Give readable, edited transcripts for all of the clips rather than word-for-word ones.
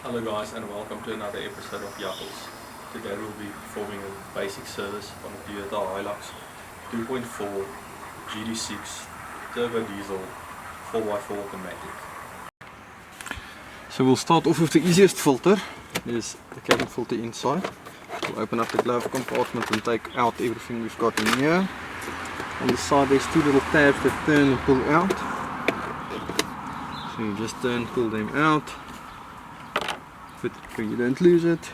Hello guys, and welcome to another episode of Yapples. Today we'll be performing a basic service on a Toyota Hilux 2.4 GD6 turbo diesel 4x4 automatic. So we'll start off with the easiest filter. Is the cabin filter inside. We'll open up the glove compartment and take out everything we've got in here. On the side there's two little tabs that turn and pull out. So you just turn, pull them out, but so you don't lose it.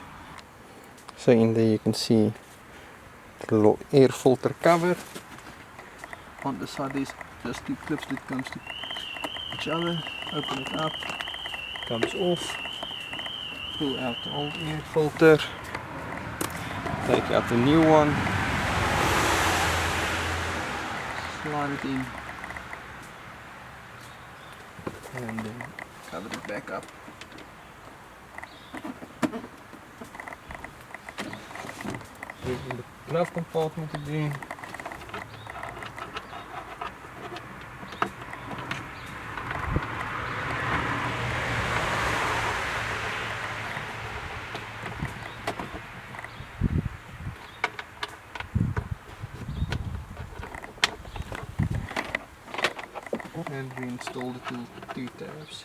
So in there you can see the little air filter cover. On the side there's just two clips that comes to each other. Open it up, comes off, pull out the old air filter, take out the new one, slide it in, and then cover it back up. Open the glove compartment again. And reinstall the two tabs.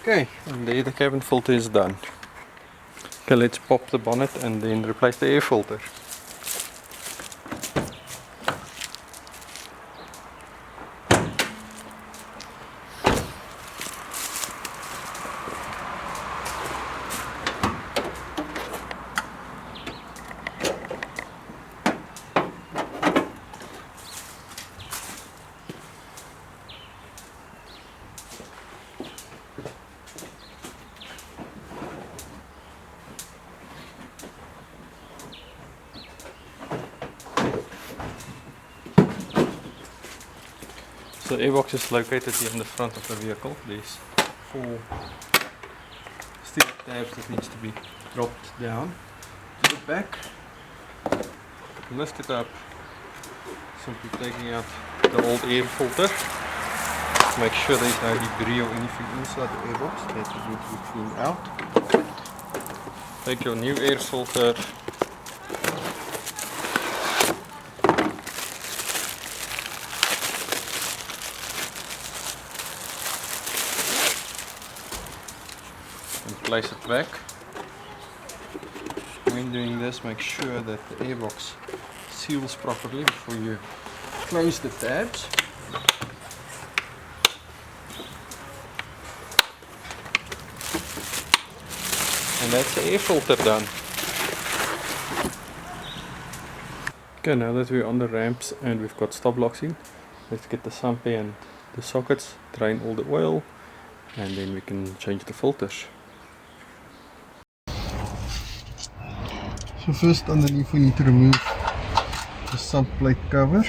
Okay, and there the cabin filter is done. Okay, let's pop the bonnet and then replace the air filter. So the airbox is located here in the front of the vehicle. There's 4 steel tabs that needs to be dropped down to the back. Lift it up, simply taking out the old air filter. Make sure there's no debris or anything inside the airbox that needs to be cleaned out. Take your new air filter, and place it back. When doing this, make sure that the airbox seals properly before you close the tabs. And that's the air filter done. Okay, now that we're on the ramps and we've got stop blocks in, let's get the sump and the sockets, drain all the oil, and then we can change the filters. So first underneath we need to remove the sump plate cover.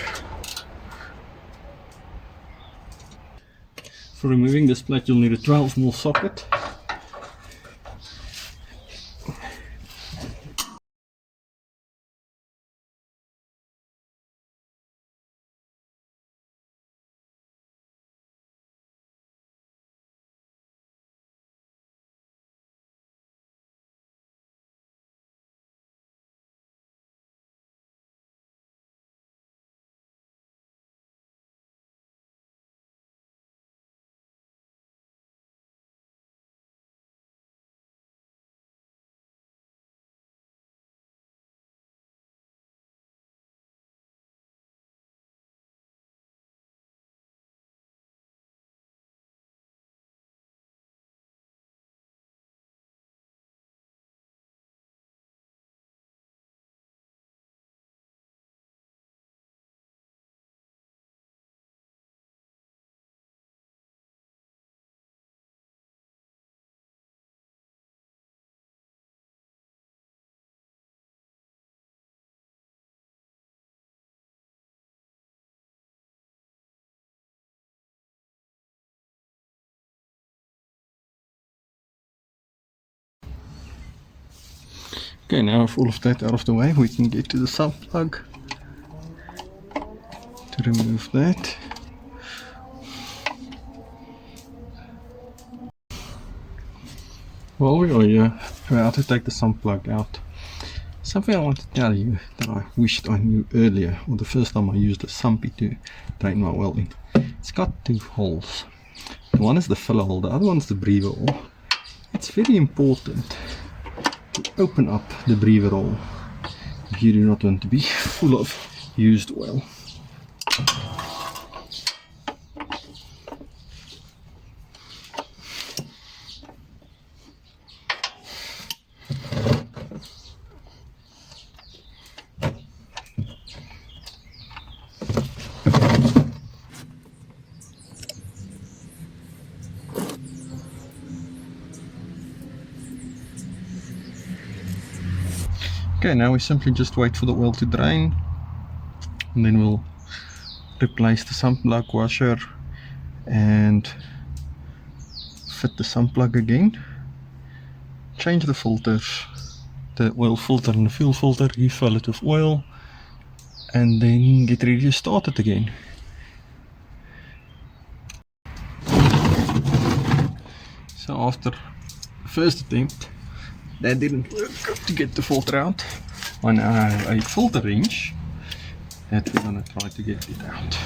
For removing this plate you'll need a 12mm socket. Okay, now with all of that out of the way, we can get to the sump plug to remove that. While we are here, about to take the sump plug out, something I want to tell you that I wished I knew earlier, or the first time I used a sumpy to drain my oil in. It's got two holes. One is the filler hole, the other one is the breather hole. It's very important to open up the breather hole if you do not want to be full of used oil. Okay, now we simply just wait for the oil to drain, and then we'll replace the sump plug washer and fit the sump plug again, change the filters, the oil filter and the fuel filter, refill it with oil, and then get ready to start it again. So after the first attempt, that didn't work to get the filter out. I now have a filter wrench that we're going to try to get it out.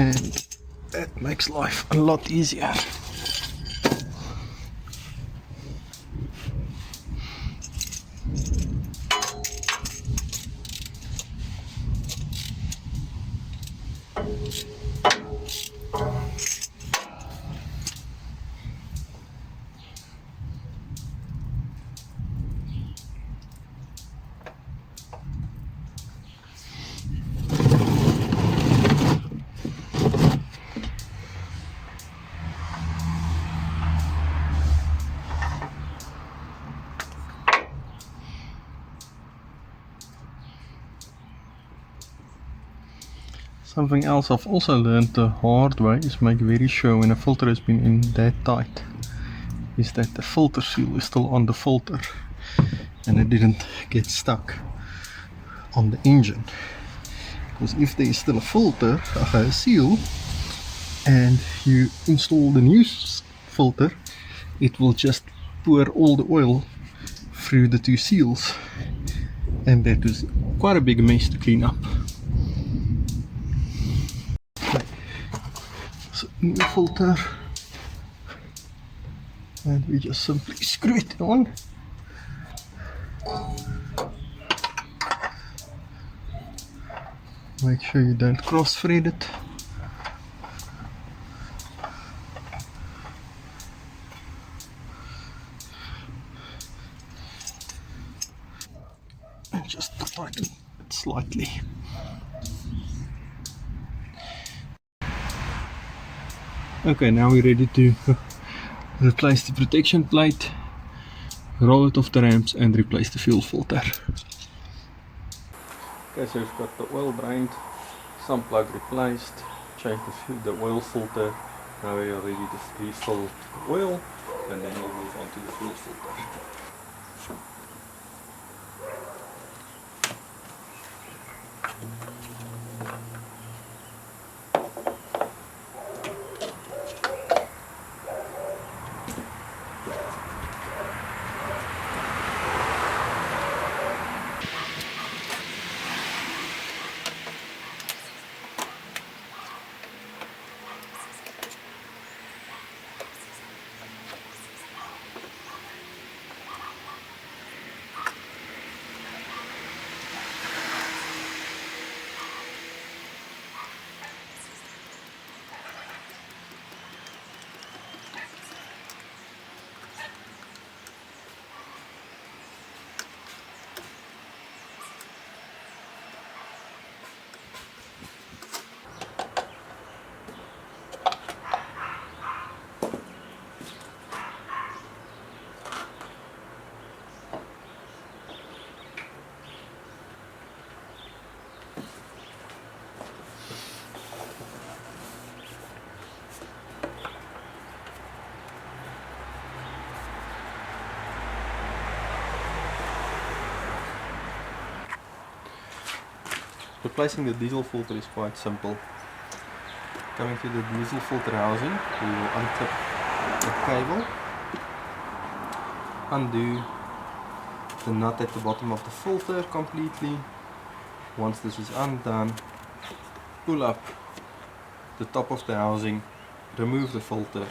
And that makes life a lot easier. Something else I've also learned the hard way is make very sure when a filter has been in that tight is that the filter seal is still on the filter and it didn't get stuck on the engine. Because if there is still a filter, a seal, and you install the new filter, it will just pour all the oil through the two seals, and that is quite a big mess to clean up. So new filter, and we just simply screw it on. Make sure you don't cross thread it. And just tighten it slightly. Okay, now we're ready to replace the protection plate, roll it off the ramps and replace the fuel filter. Okay, so we've got the oil drained, sump plug replaced, changed the oil filter. Now we are ready to refill the oil, and then we'll move on to the fuel filter. Replacing the diesel filter is quite simple. Coming to the diesel filter housing, we will unclip the cable, undo the nut at the bottom of the filter completely. Once this is undone, pull up the top of the housing, remove the filter,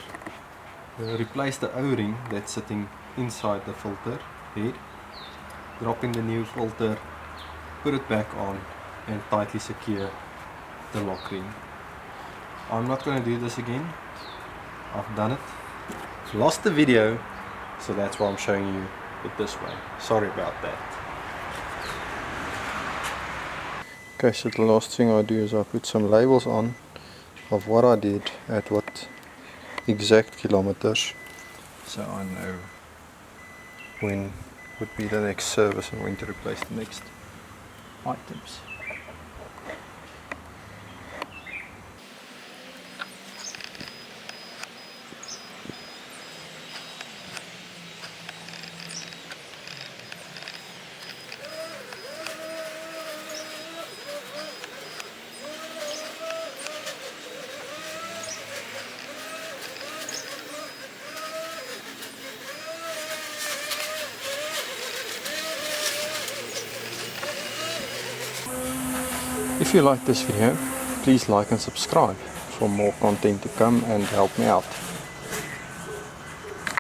replace the O-ring that's sitting inside the filter head, drop in the new filter, put it back on and tightly secure the lock ring. I'm not going to do this again, I've done it. Lost the video, so that's why I'm showing you it this way. Sorry about that. Okay, so the last thing I do is I put some labels on of what I did at what exact kilometers, so I know when would be the next service and when to replace the next items. If you like this video, please like and subscribe for more content to come and help me out.